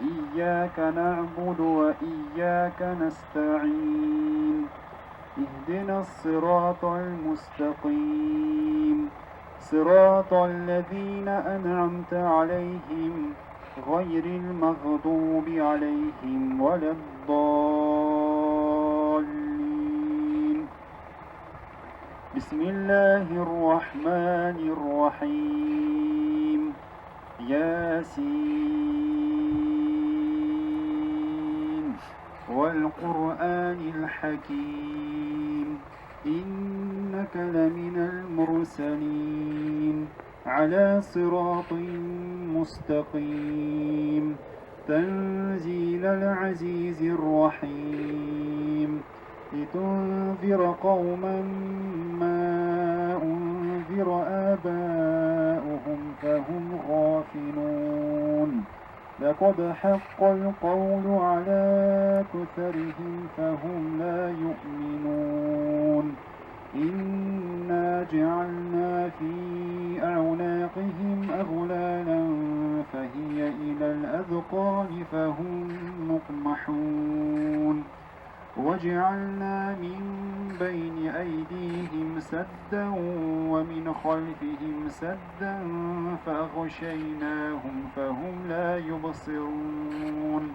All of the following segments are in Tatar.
إياك نعبد وإياك نستعين اهدنا الصراط المستقيم صراط الذين أنعمت عليهم غير المغضوب عليهم ولا الضالين. بسم الله الرحمن الرحيم. ياسين والقرآن الحكيم إنك لمن المرسلين على صراط مستقيم تنزيل العزيز الرحيم لتنذر قوما ما أنذر آباؤهم فهم غافلون لقد حق القول على أكثرهم فهم لا يؤمنون إنا جعلنا في أعناقهم أغلالا فهي إلى الأذقان فهم مقمحون وجعلنا من بين أيديهم سدا ومن خلفهم سدا فأغشيناهم فهم لا يبصرون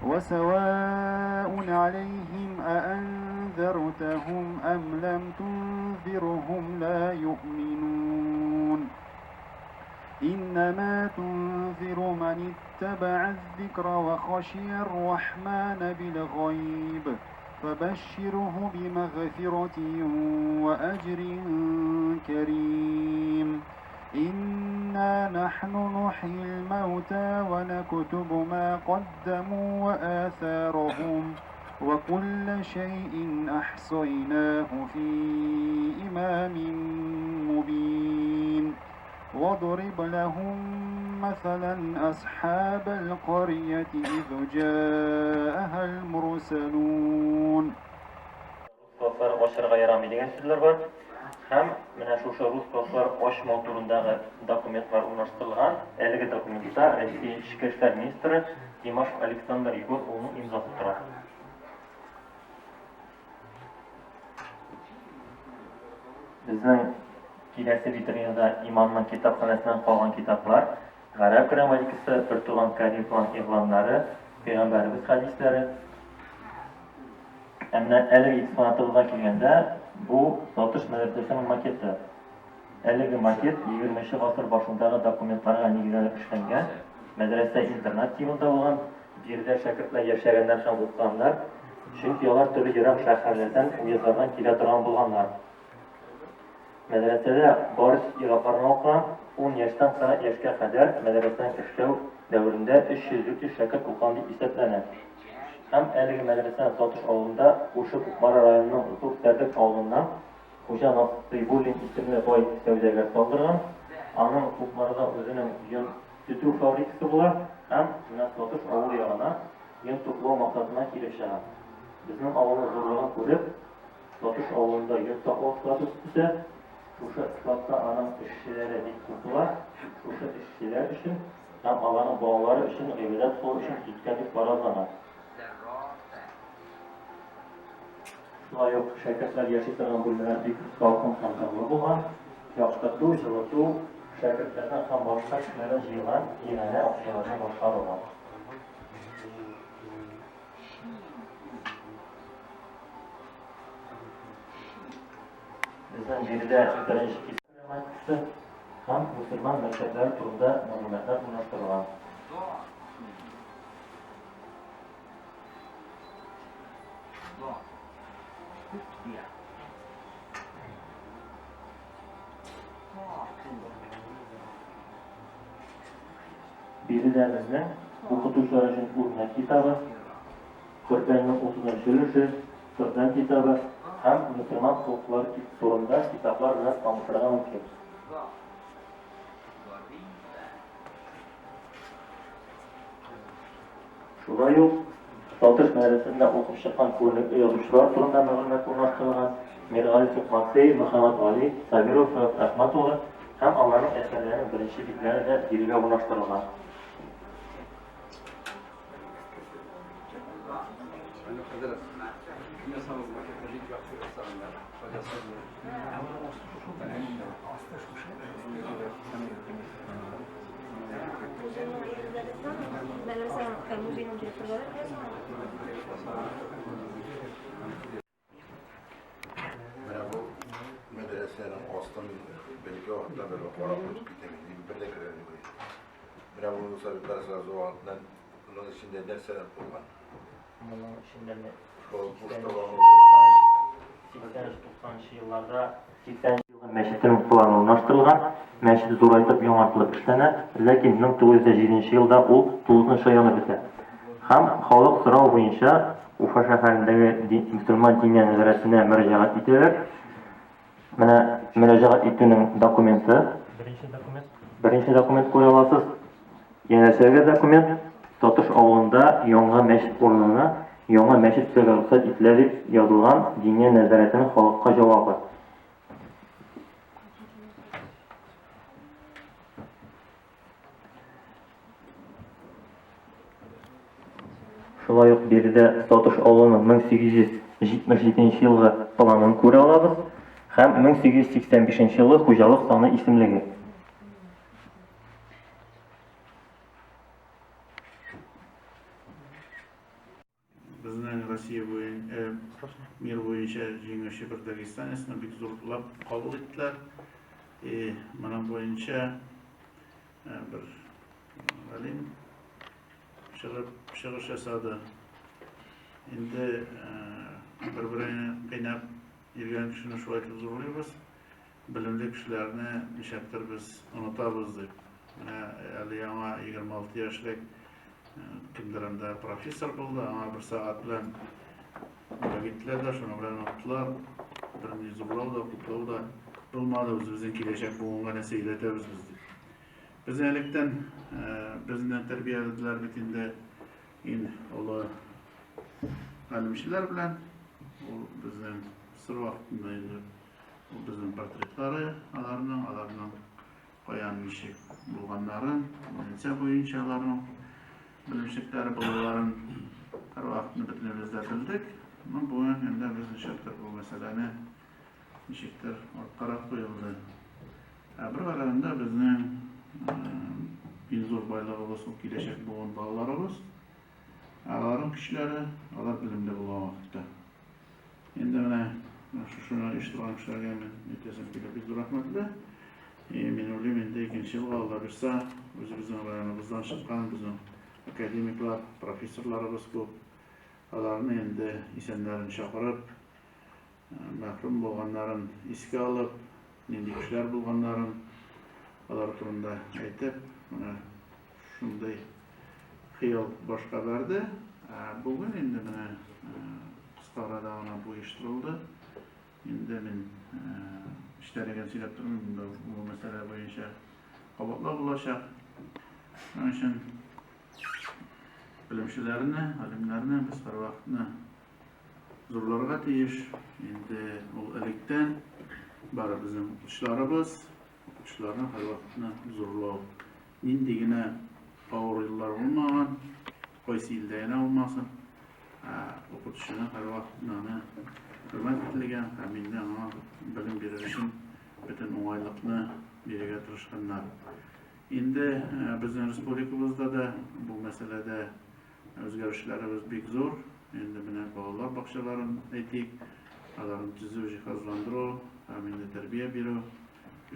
وسواء عليهم أأنذرتهم أم لم تنذرهم لا يؤمنون إنما تنذر من اتبع الذكر وخشي الرحمن بالغيب فبشره بمغفرة وأجر كريم إنا نحن نحيي الموتى ونكتب ما قدموا وآثارهم وكل شيء أحصيناه في إمام مبين واضرب لهم مثلا أصحاب القرية إذ جاءها المرسلون. Dostlar aşırıga yaramıydigan so'zlar bor. Ham mana shu rus dostlar oshmo turundagi dokumentlar o'rnashtirilgan. Haligi dokumentda Rossiya Ichki ishlar ministri Dimash Aleksandr Yegor o'ning imzosi turadi. Bizning kelasi vitrinada imomning kitobxonasidan qolgan kitoblar, Arab grammatikasi, bir tug'an kalifon e'lonlari, payg'ambarimiz hadislari. Әмді әлігі экспонатылға келгенде, бұл Залтыш мәдрәсәсінің макеті. Әлігі макет 20-ші ғасыр башындағы документларға негізделіп эшләнгән, мәдрәсә интернат типында болған, жерде шәкіртләр яшәгәннәр һәм укыганнар, чөнки алар төрле ерак шәһәрләрдән уезлардан килә торган булганнар. Мәдрәсәдә барыс иракларны укыган, 10 яшьтән 40 яшькә кадәр мәдрәсәнең эшләү дәверендә 300 шәкерт укыган дип исәпләнә. Hem әлеге мәдрәсә Залтыш авылында, Ушы Кукмара районының Зур Тәрдек авылында Хуҗа Насыйбуллин исемле бай сәүдәгәр салдырган. Аның Кукмарада үзенең йон тоту фабрикасы була, һәм Залтыш авылы ягына йон туклау максатына килеп чыга. Безнең авылның зурлыгын күреп, Залтыш авылында йон туклау статусы үсә. Шушы статуста аның эшчеләре бик күпләр, шушы эшчеләр өчен һәм аларның балалары өчен гыйбадәт кылу өчен киткән дип фаразлана. Шулай ук шәкертләр яши торган бүлмәләр бик салкын һәм тынлык булган, яктырту, җылыту, шәкертләрнең һәм башка кешеләрнең җыелган иганә акчаларны башкарылган. Безнең җирдә беренче китапханәсе һәм мөселман мәктәпләре турында мәгълүматлар урнаштырылган. Bizlerimizden okutuşlar için urna kitabı, Kur'an'ın 30. ülüşü, Kur'an kitabı, hem Müslüman toplulukları turunda kitaplar biraz tanıştırgan mümkün. Şurada yok, Zалтыш мәдрәсәсендә укып чыккан күренекле язучылар турында мәгълүмат урнаштырылган. Миргали Тукмаксей, Мөхәммәд Гали, Сабиров, Әхмәт улы һәм аларның әсәрләренең беренче битләре дә бирегә урнаштырылган. Mana bu medresenin Osman belki orta böyle Araplık bitemini bir de kredi koyuyor. Mana bu sabitler sırası o altından bunun içinde dersler bulman. Bunun içinde ne? O Mustafa 80-90 yıllarda 80 yılın meşitinin muhtalarına ornaştırılgan, meşit zoraytıp yoğartılıp işlene, lekin 1907 yılda o Tuluzun şayonu bite. Hem halk sırağı boyunca Ufa şehirindeki Müslüman dini nezaretine müracaat etiler. Mana müracaat ettiğinin dokumenti. Birinci dokument koyulasız. Yenesiga dokument Totuş avlunda yonga meşit ornuna yonga meşit söyle ruhsat etileri yazılgan dini nezaretinin halkka cevabı. Şulay uq beride Totuş avlunun 1877 yılғы planını көре алабыз һәм 1885 yılғы хуҗалык саны исемлеге. Bizning Rossiya bo'yicha mir bo'yicha jengchi bir Dagestonni bek zo'rlab qabul etdilar. Mana bo'yicha bir alim шығыш жасады. Endi bir-birini qiynab yurgan kishini shu aytib zo'rlaymiz. Bilimli kishilarni nishaqdir biz unutamiz deb. Mana hali yana 26 yoshlik kimdir anda professor bo'ldi, ama bir soat bilan gittiler, şunu bilan unuttular. Birini zo'rlab da, qutlab da bo'lmadi. Bizning kelajak bugunga narsa iletamiz biz deb. Bizning elikdan bizning tarbiyaladilar bitinde in ola alimchilar bilan bizning sir vaqtida bizning portretlari, alarning qo'yan ishi bo'lganlari, mensa bo'yinchalari bilimsizliklari bo'lganlarin har vaqtni bitimizda bildik. Bu endi biz nishaqdir bu masalani nishaqdir qarab qo'yildi. Bir qaraganda bizning zo'r boyligi bo'lib kelajak bo'lgan bolalarimiz, alarning kishilari, ular bilimli bo'lgan vaqtda. Endi mana shuni eshitgan kishilarga men aytasan kelib rahmatlar. Men o'ylayman endi ikkinchi yil Alloh bersa, o'zimizning rayonimizdan chiqqan bizning akademiklar, professorlarimiz ko'p. Ularni endi isimlarini chaqirib, mahrum bo'lganlarini esga olib, nendek kishilar bo'lganlarini ular turunda aytib, mana shunday xiyol boshqa berdi. Bugun endi mana qisqa orada bu eshitirildi. Endi men ishlariga silab turibman, bu masala bo'yicha qaboqlar bo'lashaq. Shuning uchun bilimchilarni, alimlarni biz har vaqtni zo'rlarga tegish. Endi bu ilikdan bari bizning o'qituvchilarni har vaqtni zo'rlab, nindigina og'ir yillar bo'lmagan, qaysi yilda yana bo'lmasin, o'qituvchini har vaqtni hurmat etilgan, hamda bilim berish uchun butun o'ng'aylikni berishga tirishganlar. Endi bizning respublikamizda da bu masalada o'zgarishlarimiz bek zo'r. Endi buni bolalar bog'chalarini aytdik, ularni tuzuv, jihozlantiruv, hamda tarbiya beruv,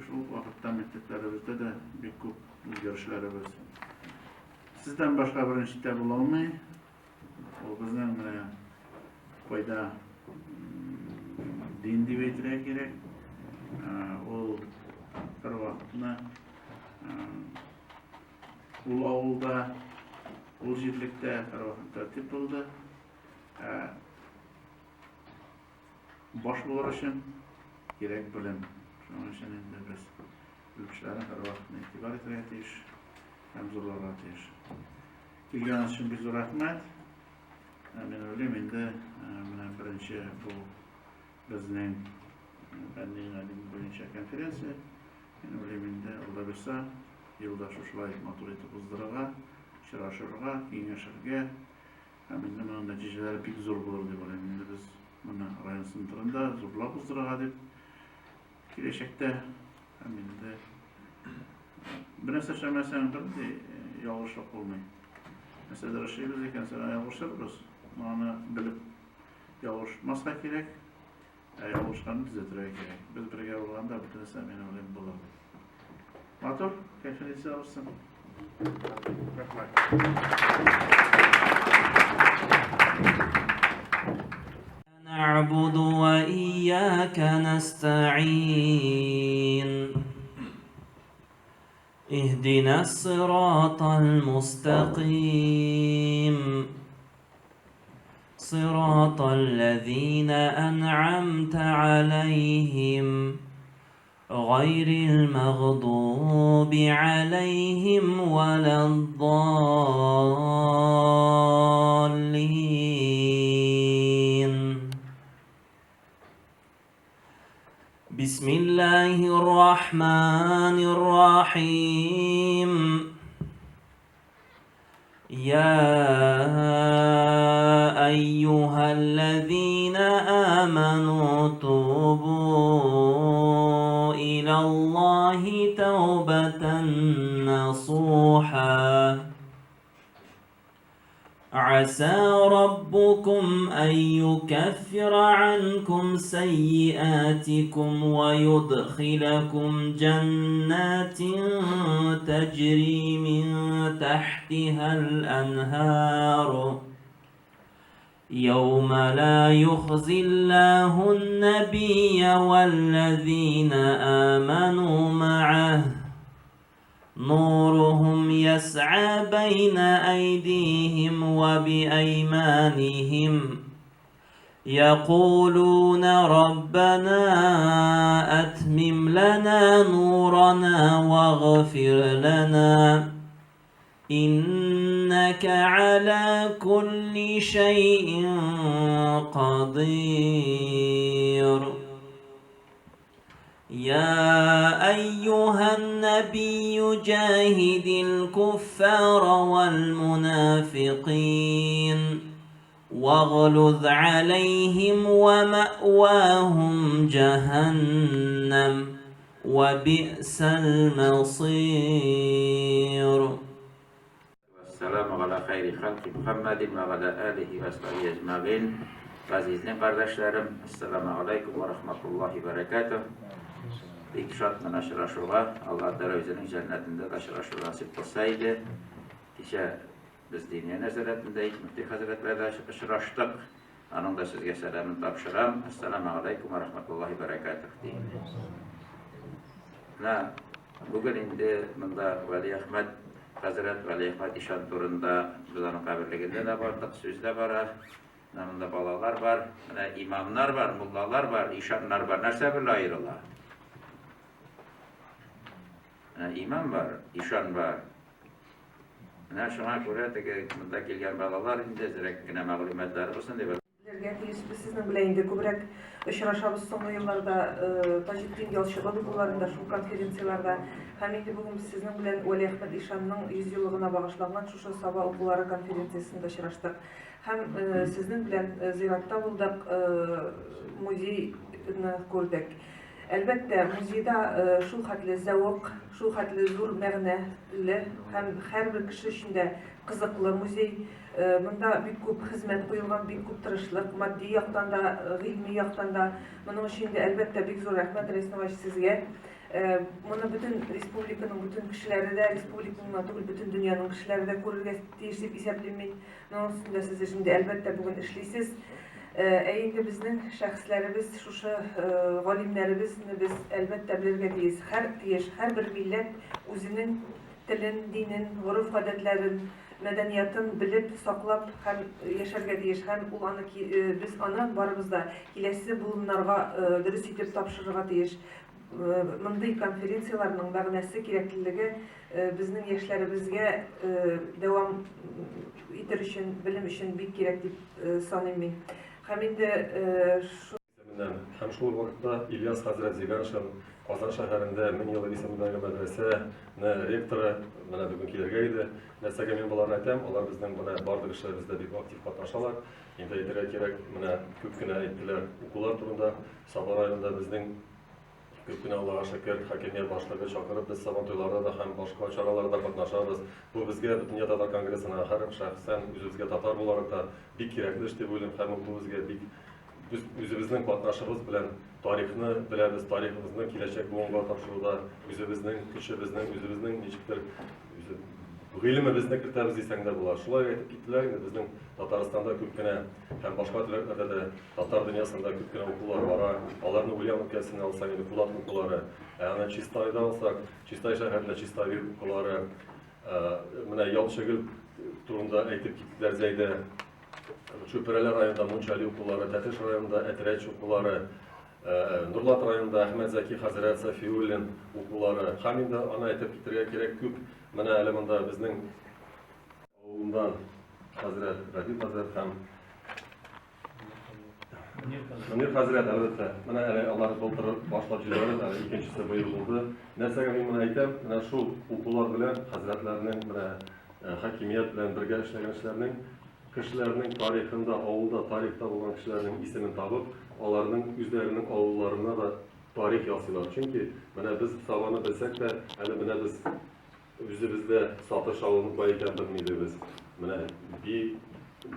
shu vaqtda maktablarimizda da bek ko'p o'zgarishlarimiz. Sizdan boshqa birinchi tab bo'la olmay, u bizning foyda din deb aytilishi kerak. U bir vaqtni u ovulda, u yerlikda bir vaqt tartib bo'ldi. Bosh bo'lish uchun kerak bilim. Shuning uchun endi biz bilimchilarni har vaqt e'tibor etish, ham zo'rlarga etish. Kelganingiz uchun biz rahmat. Men o'ylayman endi mana birinchi bu bizning fanning bo'yicha konferensiya. Men o'ylayman endi Alloh bersa yilda shular motor etib o'zdirig'a, uchrashuvga, kengashuvga Hem indi bunun neticeleri pek zor bulur diye olayım. Indi biz buna rayon sınıflarında zorluk uzdurağa deyip kireşekte hem indi bir narsa şemesen bir de yağışlık olmayı. Mesela raşıyız eken sana yağışlarız. Onu bilip yağışmazsa gerek, yağışlarını düzeltirek gerek. Biz birge olanda bütün semen olayım bulalım. Matur, keyfinizi alırsın. نعبد وإياك نستعين اهدنا الصراط المستقيم صراط الذين أنعمت عليهم غير المغضوب عليهم ولا الضالين. بسم الله الرحمن الرحيم. يا أيها الذين آمنوا توبوا إلى الله توبة نصوحا عسى ربكم أن يكفر عنكم سيئاتكم ويدخلكم جنات تجري من تحتها الأنهار يوم لا يخزي الله النبي والذين آمنوا معه نورهم يسعى بين أيديهم وبأيمانهم يقولون ربنا أتمم لنا نورنا واغفر لنا إنك على كل شيء قدير. يا أيها النبي جاهد الكفار والمنافقين واغلظ عليهم ومأواهم جهنم وبئس المصير. Selamu ala hayri halki Muhammedin ve ala alihi ve sahbihi ecmaîn. Azizli kardeşlerim, Esselamu Aleyküm ve Rahmetullahi ve Berekatuh. İlk şartla aşıraşığa, Allah Teala özünün cennetinde aşıraşığa nasip olsaydı, işte biz dini nezaretinde Müftü Hazretler'de aşıraştık. Onun da sizge selamını tapşıram. Esselamu Aleyküm ve Rahmetullahi ve Berekatuh deyin. Bugün indi bunda Veli Ahmet Hazret Veli Ahmet İşan turunda biz onun kabirliğinde de vardık, sözde var. Bunda balalar var, imamlar var, mullalar var, işanlar var. Nerse bir ayrılar. İmam var, işan var. Şuna göre de bunda gelgen balalar indi zirek yine mağlumatlar olsun diye. Sizin bileğinde köbrek ışıraşabız son yıllarda Taceddin Yalçıbalı bularında şu konferensiyalarda hem indi bugün sizin bilen Veli Ahmet İşan'ın 100 yıllığına bağışlanan şu sabah okuları konferensiyasında ışıraştık. Hem sizin bilen ziratta bulduk, muzeyini gördük. Elbette muzeyde şu hatlı zavuk, şu hatlı zor məğnəli, hem her bir kişi içinde kızıklı muzey. Bunda bir köp hizmet koyulgan, bir köp tırışlık, maddi yaktan da, ilmi yaktan da. Bunun içinde elbette bir zor rahmet Resnavaş sizge. Bunu bütün Respublikanın bütün kişileri de, Respublikanın bütün dünyanın kişileri de görürge teyirip iseplemeyin. Bunun üstünde siz şimdi elbette bugün işleysiz. Eğinde bizning şəxslərimiz, şuşu galimlərimiz biz elbette bilirge deyiz. Her bir millet özünün tilin, dinin, urf adetlerin, medeniyetin bilip, saklap hem yaşarga deyiz. Hem biz anı barımızda ilesi bulunlarga dürüst etip tapşırırga deyiz. Mınday konferensiyalarının məğnəsi gerekliliği bizning yaşlarımızga devam etir için, bilim için bik gerek deyip sanayım. Hem indi һәм шул вакытта Ильяс хәзрәт Зиганшин Казан шәһәрендә 1000 ел исемендәге мәдрәсәне ректоры менә бүген килергә иде. Нәрсәгә мин боларны әйтәм, алар безнең менә барлык эшләребездә бик актив катнашалар. Инде әйтергә кирәк, менә күп кенә әйттеләр укулар турында. Сабан районында безнең күп кенә Аллага шөкер хакимият башлыгы чакырып, без сабан туйларында да һәм башка чараларда катнашабыз. Бу безгә Дөнья татар конгрессына һәр шәхсән үзебезгә татар буларак та бик кирәкле эш дип уйлыйм һәм бу безгә бик үзебезнең катнашыбыз белән тарихны беләбез, тарихыбызны киләчәк буынга тапшыруда үзебезнең көчебезнең, үзебезнең ничектер гыйлемебезне кертәбез дисәң дә була. Шулай әйтеп киттеләр инде безнең Татарстанда күп кенә һәм башка төбәкләрдә дә татар дөньясында күп кенә укулар бара. Аларны Ульян өлкәсенә алсак, инде Кулат укулары, аны Чистайда алсак, Чистай шәһәрендә Чистай укулары, менә Ялчыгөл турында әйтеп киттеләр Зәйдә. Чүпрәләр районында Мунчали укулары, Тәтеш районында Әтрәч укулары, Нурлат районында Әхмәт Зәки хәзрәт Сафиуллин укулары. Һәм инде аны әйтеп китәргә кирәк күп. Менә әле монда безнең авылдан хәзрәт Рәфис хәзрәт һәм Мөнир хәзрәт әлбәттә. Менә әле алар былтыр башлап җибәрделәр, әле икенчесе быел булды. Нәрсәгә мин моны әйтәм? Менә шул укулар белән хәзрәтләрнең, менә хакимият белән бергә эшләгән кешеләрнең тарихында, авылда тарихта булган кешеләрнең исемен табып, аларның үзләренең авылларына да тарих ясыйлар. Чөнки менә без Сабаны белсәк тә, әле менә без үзебездә сатыш алынып бар икән белмибез. Менә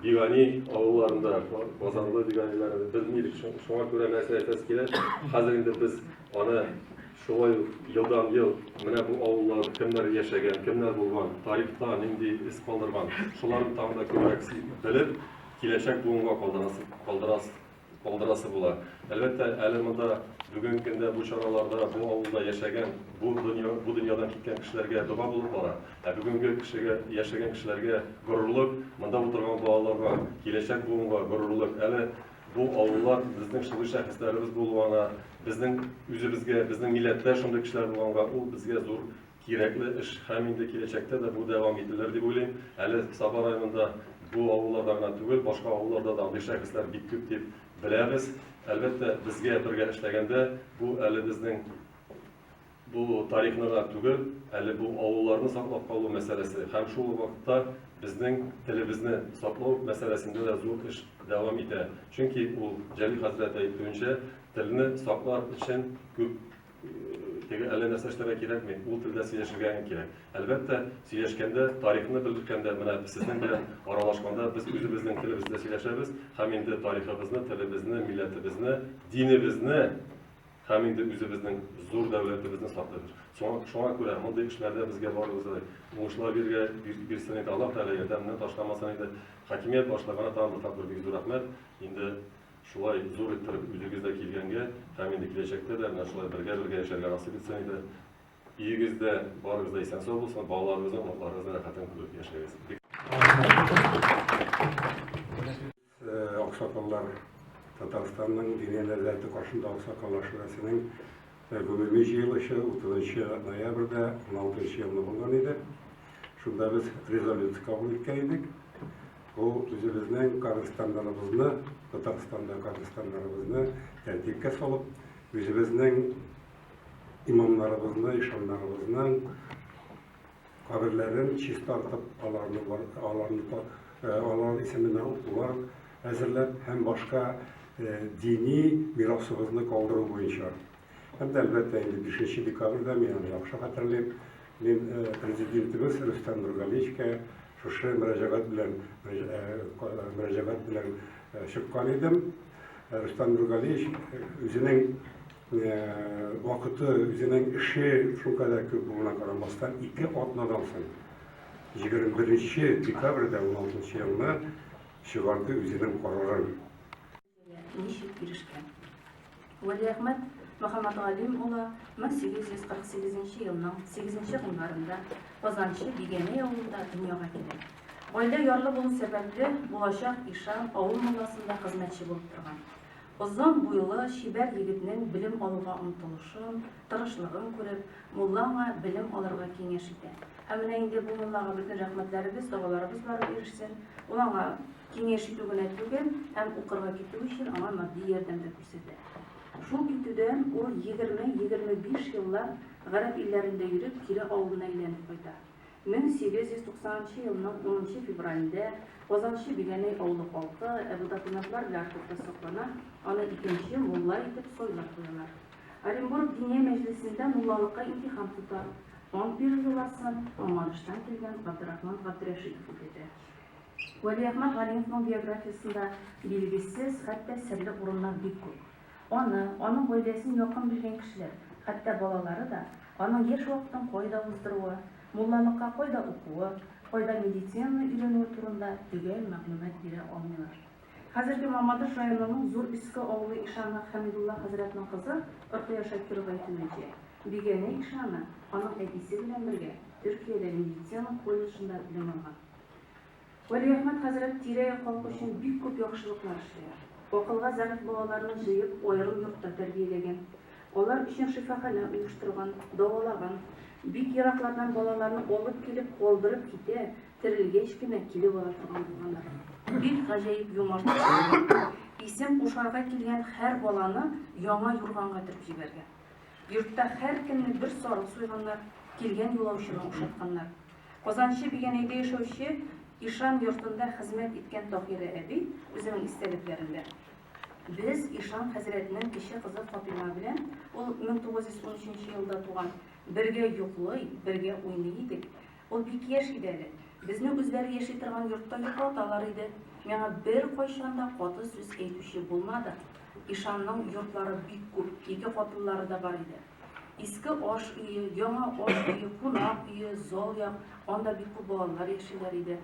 Бигани авылларында, Базарлы Биганиләрне белмидек. Шуңа күрә нәрсә әйтәс килә. Хәзер инде без аны шулай елдан ел менә бу авыллар кемнәр яшәгән, кемнәр булган, тарихта нинди из калдырган, шуларны тагын да күбрәк белеп, киләчәк буынга калдырасы була. Әлбәттә, әле монда бүгенге көндә бу чараларда бу авылда яшәгән, бу дөньядан киткән кешеләргә дуа булып бара. Бүгенге яшәгән кешеләргә горурлык, монда утырган балаларга киләчәк буынга горурлык. Әле бу авыллар безнең шундый шәхесләребез булуына, безнең үзебезгә, безнең милләттә шундый кешеләр булганга, ул безгә зур кирәкле эш һәм инде киләчәктә дә бу дәвам ителер дип уйлыйм. Әле Саба районында бу авылларда гына түгел, башка авылларда да андый шәхесләр бик күп дип беләбез. Әлбәттә, безгә бергә эшләгәндә бу әле безнең бу тарихны гына түгел, әле бу авылларны саклап калу мәсьәләсе һәм шул вакытта безнең телебезне саклау мәсьәләсендә дә зур эш дәвам итә. Чөнки ул Җәлил хәзрәт әйткәнчә, телне саклар өчен күп әле нәрсә эшләргә кирәкми, ул телдә сөйләшергә кирәк. Әлбәттә, сөйләшкәндә, тарихны белгәндә, менә сезнең белән аралашканда без үзебезнең телебездә сөйләшәбез, һәм инде тарихыбызны, телебезне, милләтебезне, динебезне һәм инде үзебезнең зур дәүләтебезне саклыйбыз. Шуңа күрә мондый эшләрдә безгә барыбызга уңышлар бирсен иде Аллаһ Тәгалә, ярдәмне ташламасын иде. Хакимият башлыгына тагын бик зур рәхмәт. Инде шулай зур иттереп үзегездә килгәнгә һәм инде киләчәктә дә менә шулай бергә яшәргә насыйп итсен иде. Өегездә барыгыз да исән-сау булсын, балаларыгызны, утларыгызны рәхәтен күреп яшәгез. Аксакаллар Татарстанның дини нәзарәте каршында Аксакаллар шурасының гомуми җыелышы 30 ноябрьдә 16 елда булган иде. Шунда без резолюция кабул иткән идек. Ул үзебезнең Кыргызстаннарыбызны, Татарстанда Кыргызстаннарыбызны тәртипкә салып, үзебезнең имамнарыбызны, ишаннарыбызның каберләрен чистартып, аларны исеменә укулар әзерләп һәм башка дини мирасыбызны калдыру буенча. Һәм дә әлбәттә инде 5 декабрьдә мин яхшы хәтерлим, мин президентыбыз Рөстәм Нургалиевкә шушы мөрәҗәгать белән чыккан идем. Рөстәм Нургалиев үзенең вакыты, үзенең эше шулкадәр күп булуына карамастан 2 атнадан соң 21 декабрьдә 16 елда чыгарды үзенең карарын. Ничек ирешкән? Вәлиәхмәт Мөхәммәд Галим улы 1848 елның 8 гыйнварында Казанчы Бигәнәй авылында дөньяга килә. Гаилә ярлы булу сәбәпле булачак ишан авыл мулласында хезмәтче булып торган. Озын буйлы шибәр егетнең белем алуга омтылышын, тырышлыгын күреп, муллага белем алырга киңәш итә. Менә инде бу муллага бөтен рәхмәтләребез, дуаларыбыз барып ирешсен. Уларга киңәш итү генә түгел, һәм укырга китү өчен аңа матди ярдәм дә күрсәтә. Шул китүдән ул 20-25 еллар гарәп илләрендә йөреп, кире авылына әйләнеп кайта. 1890 елның 10 февралендә Казанчы Бигәнәй авылы халкы документлар белән артыкта саклана, аны икенче мулла итеп сайлап куялар. Оренбург Диния мәҗлесендә муллалыкка имтихан тота. 11 елласын Оманыштан килгән Габдрахман Габдрашитов үтәде. Вәлиәхмәт Галимовның биографиясында билгесез, хәтта серле урыннар бик күп. Аның гаиләсен якын белгән кешеләр, хәтта балалары да аның яшь вакытын кайда уздыруы, муллалыкка кайда укуы, кайда медицинаны өйрәнүе турында төгәл мәгълүмат бирә алмыйлар. Хәзерге Мамадыш районының зур Иске авылы Ишаны Хәмидулла хәзрәтнең кызы Рөкыя Шакирова әйтүенчә, Бигәнәй Ишаны аның әтисе белән бергә Төркиядә медицина колледжында белем алган. Вәлиәхмәт хәзрәт тирә-як халкы өчен бик күп яхшылыклар эшләгән. Акылга зәгыйфь балаларны җыеп, аерым йортта тәрбияләгән. Алар өчен шифахана оештырган, давалаган. Бик ераклардан балаларны алып килеп, калдырып китә, терелгәч кенә килеп ала торган булганнар. Бик гаҗәеп юмарт. Исем кушарга килгән һәр баланы яңа юрганга төреп җибәргән. Йортта һәр көнне бер сарык суйганнар, килгән юлаучыны ушатканнар. Казанчы Бигәнәйдә яшәүче Ишан йортында хезмәт иткән Таһира әби үзенең истәлекләрендә: "Без Ишан хәзрәтнең кече кызы Фатыйма белән, ул 1913 елда туган, бергә йоклый, бергә уйный идек. Ул бик яшь иде әле. Безне үзләре яши торган йортта йоклаталар иде. Миңа бер кайчан да каты сүз әйтүче булмады. Ишанның йортлары бик күп, ике хатынлары да бар иде. Иске аш өе, яңа аш өе, кунак өе, зал як, анда бик күп балалар яшиләр иде.